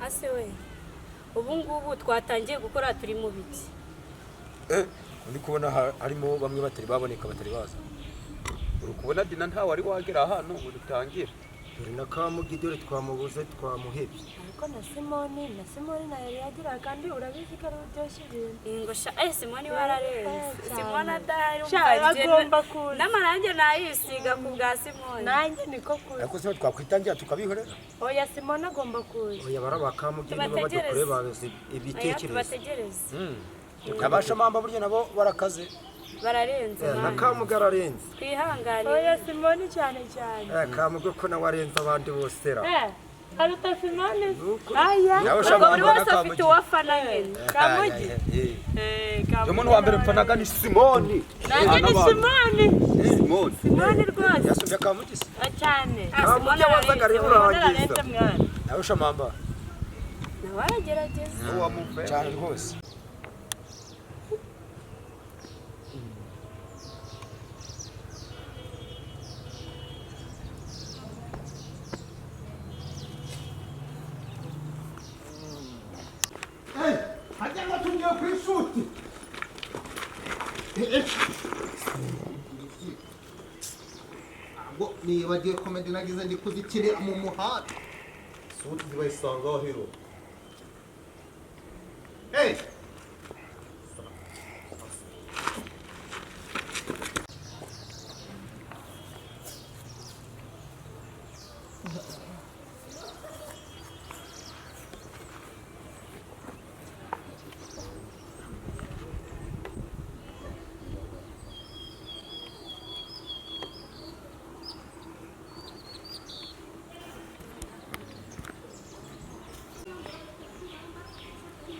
ase we ubu ngubu twatangiye gukora turi mu biki ndi kubona harimo bamwe batari baboneka batari baza uri kubona dina nta wari wagera hano ngo dutangire dore na Kamugidore twamubuze twamuhebye ariko na Simoni na yari yagira kandi urabizi ko ari uryoshye ibintu ngo Simoni wararenze Simoni adahari agomba kuza n'amarange nayisiga ku bwa Simoni nanjye niko kuza ariko se twakwitangira tukabihorera oya Simoni agomba kuza oya baraba Kamugidore bajya kureba ibitekerezo bategereze abashamamba buryo nabo barakaze bararenze na Kamugara arenze twihangane oya Simoni cyane Kamugo ko na warenze abandi bose ra aruta Simoni aya buri wese afite uwafana nyine Kamugi yo muntu wa mbere mpanaga ni Simoni nanjye ni Simoni rwose yasubye Kamugi cyane Kamugi wazaga ari urangiza nawe Shamamba nawe aragerageza uwamumve cyane rwose hajya tugiye ku ishuti ngo nibagiye komedi nagize ndi kuzikire mu muhanda suti zibayisangaho hero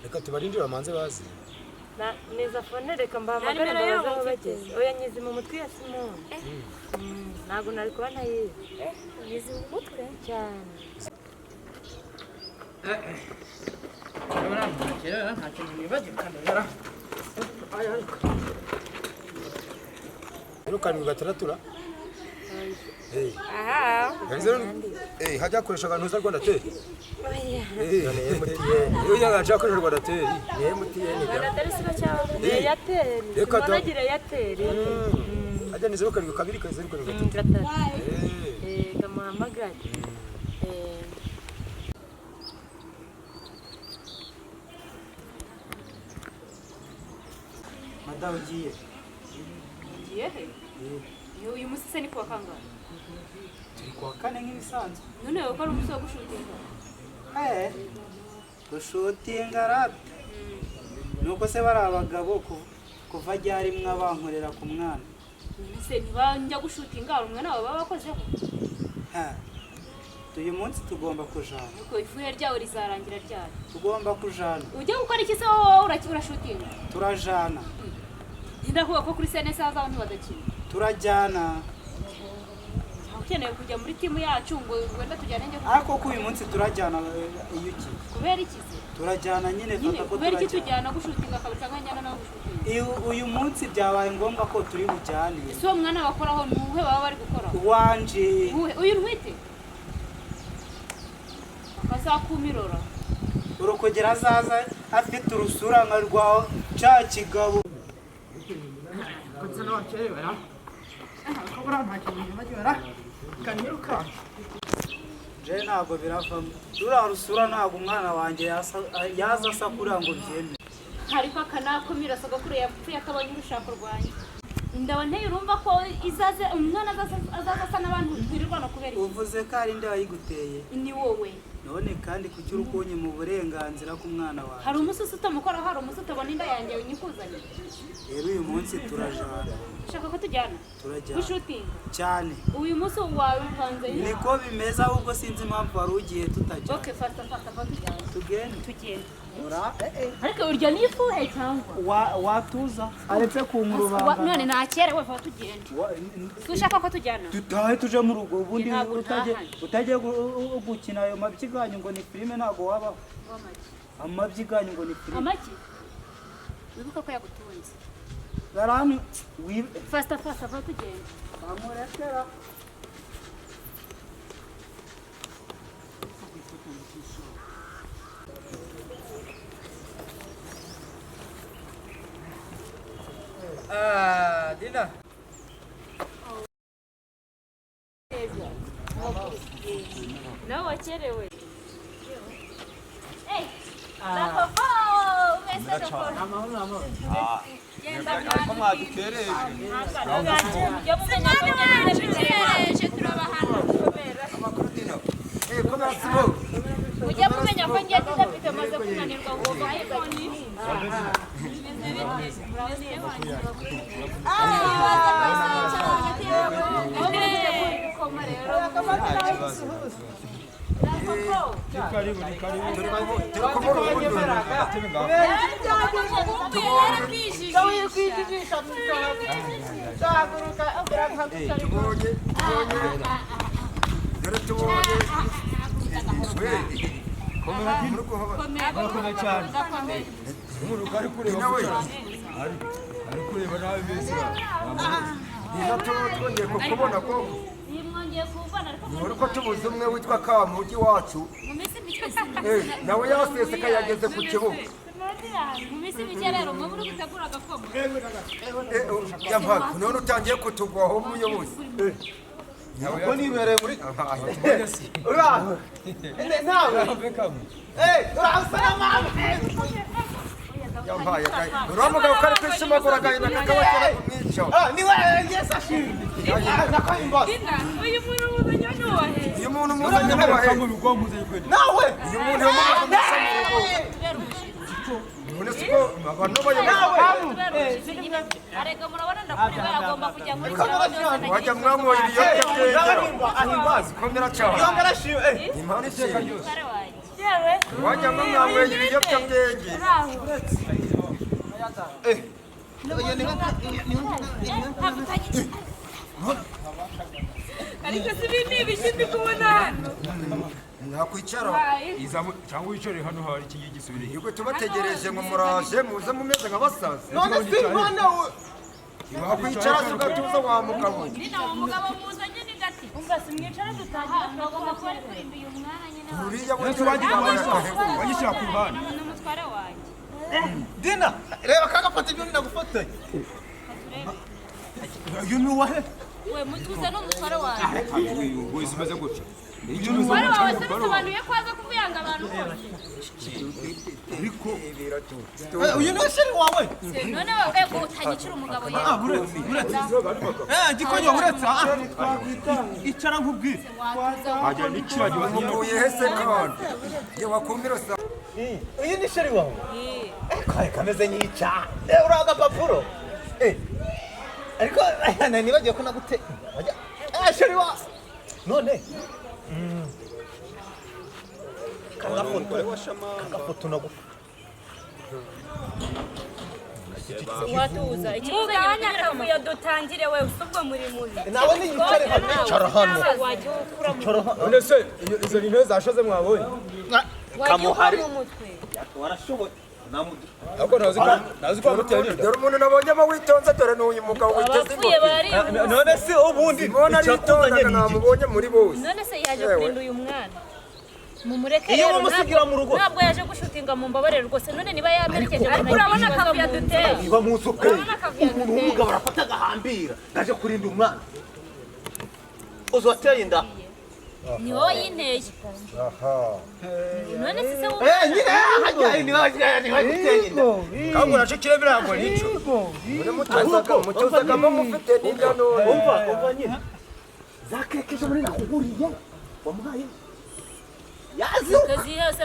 reka tubarindira manze bazi neza fone reka mbahamagare babazaho bageze oya nyizi mu mutwe ya Simoni ntabwo nari kuba ntayizi nyizi mu mutwe cyane karindwi gatandatu aha hajya akoresha akantu za Rwanda te oya iyo yagaje akoresha Rwanda te Rwanda siba cyangwa Airtel Simoni Airtel hajya ni 0 kabiri 0 kamuhamagare madamu ugiye he uyu munsi se ni kuwa kangahe turi kwa kane nk'ibisanzwe none wowe ko ari umunsi wo gushutinga gushutinga rata nuko se bari abagabo kuva ryari mwa bankorera ku mwana se ntibajya gushutinga hari umwana wabo baba bakozeho uyu munsi tugomba kujana nuko ifuhe ryawe rizarangira ryari tugomba kujana ujya gukora iki se wowe urashutinga turajana ndavuga ko kuri SNS hazaho ntibadakina turajyana ukeneye kujya muri timu yacu ngo wenda tujyane njye ariko ko uyu munsi turajyana iyo iki kubera iki se turajyana nyine fata ko kubera iki tujyana gushutinga kabiri cyangwa njyana nawe gushutinga uyu munsi byabaye ngombwa ko turi bujyane si uwo mwana bakoraho ni uwuhe baba bari gukoraho wanje uyu ntwite akazakumirora urukugera azaza afite urusura nka rwa ca kigabo je ntabwo biravamo ruriya rusura ntabwo umwana wanjye yaza asa kuriya ngo byeme ariko akanakumira sogokuru yapfuye akabonye urushako rwanjye ndaba nteye urumva ko izaze umwana azaza asa n'abantu twirirwana kubera iki uvuze ko ari nde wayiguteye ni wowe none kandi kuki urukunye mu burenganzira k'umwana wawe hari umususi utamukoraho hari umususi utabona inda yanjye unyikuzanye rero uyu munsi turajana ushaka ko tujyana turajyana gushutinga cyane uyu munsi wawe upanze niko bimeze ahubwo sinzi impamvu wari ugiye tutajyana okay fasta tujyana tugende ariko urya ni ifuhe cyangwa watuza aretse kunkurubanga none ntakere we tugende ushaka ko tujyana dutahe tuje mu rugo ubundi utagiye gukina ayo mabyiganyu ngo ni filime ntabwo wabaho amabyiganyu ngo ni filime amaki wibuka ko yagutunze garani fasta tugende bamurekera nawe wakerewe ariko mwadutereje mujya mumenya ko ngiye tudafite maze kunanirwa ngo iPhone Uriko tubuze umwe witwa Kamugi wacu nawe yaseseka yageze ku kibuga yampaka none utangiye kutugwaho umuyobozi Ko nibereye muri uraho nawe yampaye uramugabo kari kwishimagura agahinda kakabagera kumwica niwe Yesu ashimwe uyu muntu muzanye n'uwahe uyu muntu muzanye n'uwahe nawe uyu muntu yamugumisha mu rugo none siko abantu arega murabona ndakuriba agomba kujya muri wajya mwanywera ibiyobyabwenge ahimbaza komera cyane yongera ashimwe impano iteka ryose yewe wajya mwanywera ibiyobyabwenge ariko si bini ibishimbi kubona hano nakwicara cyangwa wicare hano hari iki gisubire yego tubategereje ngo muraje muze mumeze nk'abasaza none si none wakwicara tugatuza wa mugabo umugabo muzanye ni gati umva simwicara tutagira bagomba kuba ari kurinda uyu mwanya nyine uriya wagira wagishyira ku ruhande n'umutware wanjye Dina reba kagafata ibyo ndagufotoye uyu ni uwahe we mutuze n'umutware wanjye wese umeze gutya umutware wawe se bisobanuye ko aza kuvuyanga abantu bose ariko uyu ni sheri wawe none wowe ego utanyicira umugabo yewe gikonyo uretse icara nkubwire wagira n'ikiragi umukuye hese kandi ye wakumira sa uyu ni sheri wawe kare kameze nk'ica uri agapapuro ariko nibagiye ko nagute sheri wawe none kagafoto nagufa watuza ikizanye akavuyo dutangire we usubwo muri muri nawe ni yicare hano icara hano wajya ukura mu none se izo ni intebe zashoze mwabonye kamuhari mutwe warashoboye ariko nazi ko wamuteye n'inda dore umuntu nabonyemo witonze dore n'uyu mugabo witeze ingofero none se ubundi mbona aritondaga namubonye muri bose none se yaje kurinda uyu mwana mumureke iyo mumusigira mu rugo ntabwo yaje gushutinga mu mbabarire rwose none niba yamerekeje urabona akavuyo duteye iba mu nsuke umuntu w'umugabo arafata agahambira ngaje kurinda umwana uzi wateye inda ni wowe yinteye none se wowe nyine hajya ni wateye inda kandi naco kirebera ngo nico mutuzaga mufite n'inda none umva nyine zakekeje muri nakuguriye wamuhaye yazi kazi yose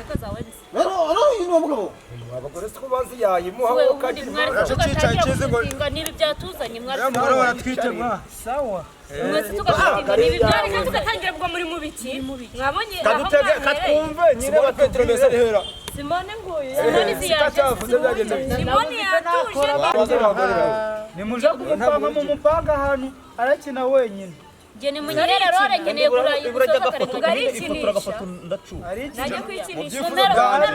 ko zawe uyu ni umugabo abagore siko bazi yayimuha we wo ubundi kagira mwari tugatangira gutinga nibi byatuzanye mwari mugore waratwite mwa sawa mwese tugatinga nibi byari tugatangira bwo muri mubiki mwabonye kadutege katwumve nyine bategereza rihera simone nguyu Simoni ziyaje simone yatuje nimuje kumupanga mu mupanga ahantu arakina wenyine Jene munyerere rore nkeneye kurayi gusoza agafoto ndacuba najya kwikinisha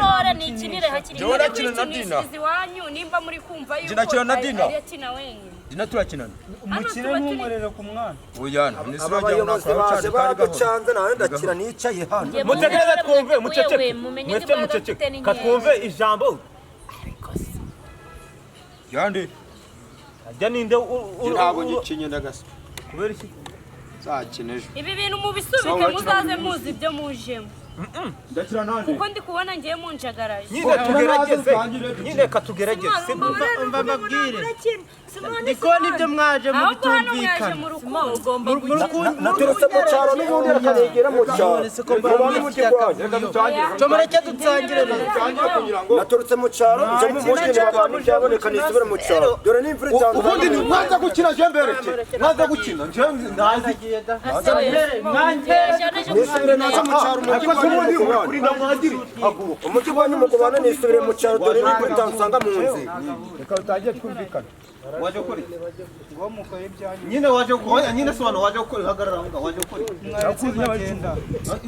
rore ni ikinire hakiri Jyewe nakina na Dina iwanyu nimba muri kumva yuko nakina na Dina yakina wenyine Dina turakinana umukire ntumurere ku mwana uyana nisi aba bajya bayobozi baje baducanze nawe ndakira nicaye hano mutegereze twumve muceceke mwese muceceke katwumve ijambo yande ajya ninde ntabwo gicinye ndagasa kubera iki zakineje ibi bintu mubisubike muzaze muzi ibyo mujemo ndakira nanje kuko ndi kubona ngiye munjagaraje nyine katugerageze umva mbabwire niko nibyo mwaje mu bitumvikana naturutse mu cyaro n'ubundi akanegera mu cyaro mubane mu kigwanya mureke dutsangire naturutse mu cyaro nje mu mujyi n'abantu byaboneka nisubira mu cyaro dore n'imvura itanze ubundi ni mwaza gukina je mbereke mwaza gukina nje nazigiye da nisubire naza mu cyaro kurinda mwadiri umujyi gwanyu mugubana nisubire mu cyaro dore n'imvura itansanga mu nzi reka utagiye twumvikana waje ukora ngo mukore ibyanyu nyine waje ukora nyine sobanura waje ukora hagarara aho waje ukora mwagenda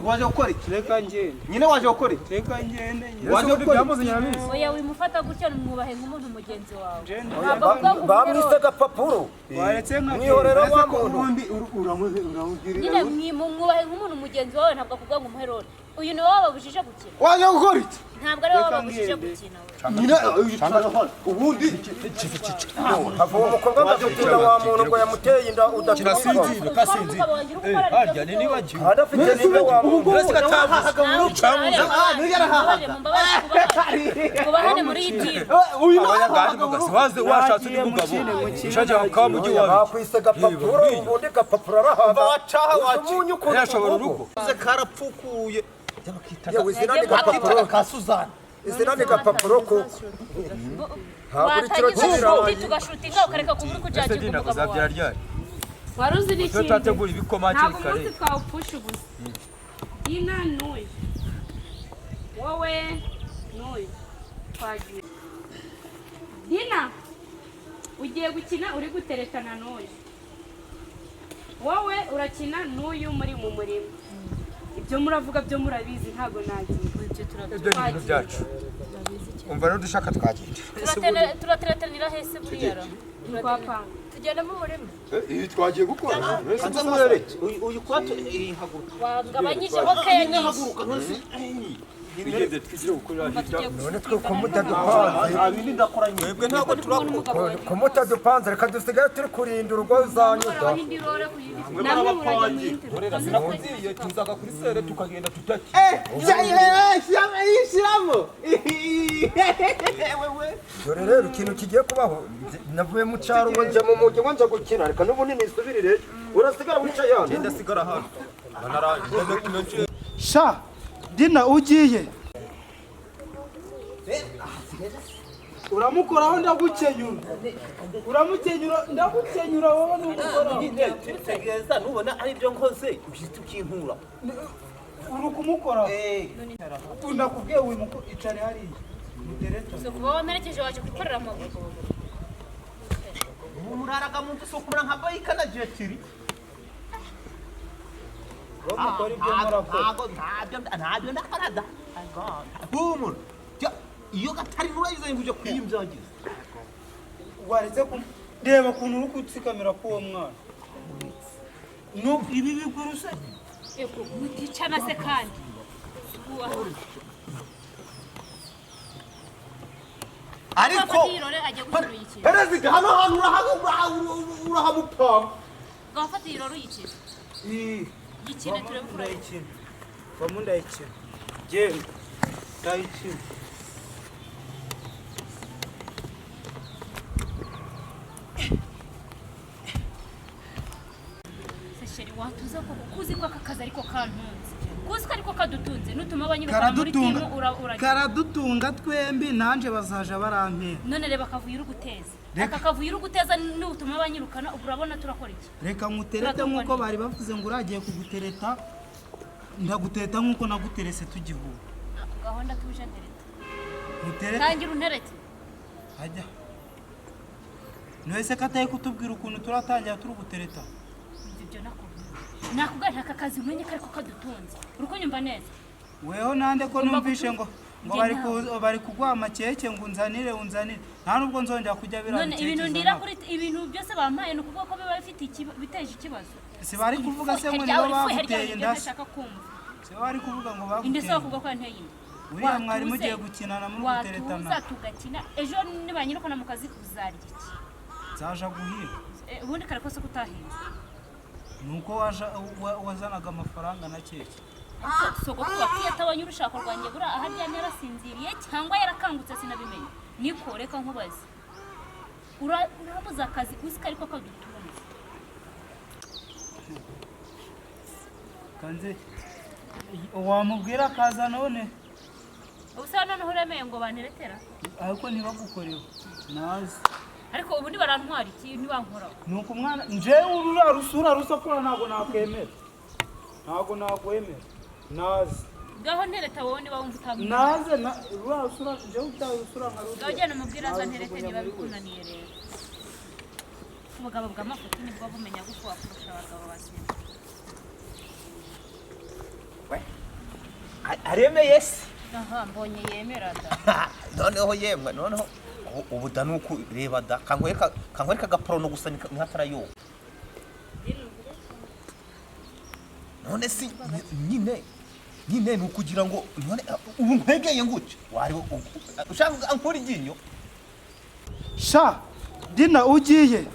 waje ukora reka ngende nyine waje ukora reka ngende waje ukora byamuzanye na minsi oya wimufata gutya mwubahe nk'umuntu mugenzi wawe bamwise agapapuro waretse nka mwihorera wa muntu ubundi uramugirira nyine mwubahe nk'umuntu mugenzi wawe ntabwo akuvuga ngo umuherore uyu ni wowe wababujije gukina waje ukora iki ntabwo ari wowe wababujije gukina nyine ubundi havuye umukobwa agafitira wa muntu ngo yamuteye inda udasinzira kasinzira harya ni nibagiwe adafite n'inda wa muntu uretse katavuze kubahane muri iyi timu abanyagandi mugasi waze washatse undi mugabo ushajya ukaba mujyi wawe bakwise agapapuro ubundi agapapuro arahaba wacaha umunyu ku yashobora urugo karapfukuye yewe izina ni agapapuro ka Suzana izina ni agapapuro koko watangiza tugashutinga ukareka kuvuga ko jaje dina umugabo kuzabyara wawe ryari wari uzi n'ikindi tutategura ibikoma hakiri ntabwo kare umunsi twawupfusha ubusa dina n'uyu wowe n'uyu twagiye dina ugiye gukina uri guteretana n'uyu wowe urakina n'uyu muri mu murima ibyo muravuga byo murabizi ntabwo nagiye ibyo ni ibintu byacu umva rero dushaka twagenda turateretanira hese buriya twapanga tugenda mu murima ibi twagiye gukora kanza murereke uyu kwato haguruka wagabanyijeho keya nyinshi twigeze twizire gukorera hirya none twe ko mutadupanze abindi ndakoranye twebwe ntabwo turakora ko mutadupanze reka dusigaye turi kurinda urugo zanyuda namwe murajya korera sinakuziye tuzaga kuri sere tukagenda tutaki yishyiramo dore rero ikintu kigiye kubaho navuye mu cyaro ngo njya mu mujyi ngo njya gukina reka n'ubundi nisubirire urasigara wicaye hano ngenda sigara hano banarangiye sha dina ugiye uramukoraho ndagukenyura wowe n'umukoraho tegereza nubona ari byo nkoze uhita ukinkura uri kumukoraho ndakubwiye uyu muko icare hariya mutereta kuba wamerekeje waje gukorera amaguru ubu muraraga mu nzu sokura nka bayika na jetiri mukora ibyo murakora ntabyo ndakarada humura iyo gatari nurayize ngo uje kwiyimvyagiza waretse reba ukuntu uri gutsikamira k'uwo mwana ibi biguruse eko muticana se kandi ariko perezida hano hantu urahamupanga gafata iroro yikiza yikine turabura ndayikina bamu ndayikina genda ndayikina sesheri watuza ko kuzi ko aka kazi ariko kantunze kuzi ko ariko kadutunze nutuma abanyirukana muri timu uragira karadutunga twembi nanje bazaja barampera none reba kavuye uri guteza aka kavuye uri guteza nutuma abanyirukana urabona turakora iki reka nguterete nk'uko bari bavuze ngo uragiye kugutereta ndagutereta nk'uko naguterese tugihura gahunda tuje ntereta muterete tangira unterete ajya nese kataye kutubwira ukuntu turatangira turi gutereta ibyo nakubwira aka kazi umenye ko ariko kadutunze uri kunyumva neza weho nande ko numvishe ngo bari kuguha amakeke ngo unzanire nta nubwo nzongera kujya birana none ibintu ndira kuri ibintu byose bampaye no kuvuga ko biba bifite biteje ikibazo si bari kuvuga se ngo nibo baguteye indasi si bari kuvuga ngo baguteye indese bakuvuga ko yanteye inda uriya mwari mugiye gukinana muri guteretana watuza tugakina ejo nibanyirukana mu kazi kuzarya iki zaja guhiga ubundi kare kose kutahinze nuko wazanaga amafaranga na keke sogokuru wapfuye atabonye urushako rwanjye buriya aho aryamye yarasinziriye cyangwa yarakangutse sinabimenye niko reka nkubaze urabuze akazi uzi ko ariko kadutunze kanze wamubwira akaza none ubusa noneho uremeye ngo banteretera ariko ntibagukoreho nazi ariko ubundi barantwara iki ntibankoraho nuko umwana njyewe urarusura rusakura ntabwo nakwemera ntabwo nakwemera nazi ngaho ntereta wowe niba wumva utamenya naze urarusura njyewe utarusura nka rugo ngaho ugenda umubwira aza nterete niba bikunaniye rero ubugabo bw'amafuti nibwo bumenya gufuha kurusha abagabo bazima aremeye se aha mbonye yemera da noneho yemwe noneho ubu da nuko reba da kankwereka agaporono gusa ntihatarayoba none si nyine ni ukugira ngo none ubu nkwegeye nguce wari ushaka ankora iryinyo sha dina ugiye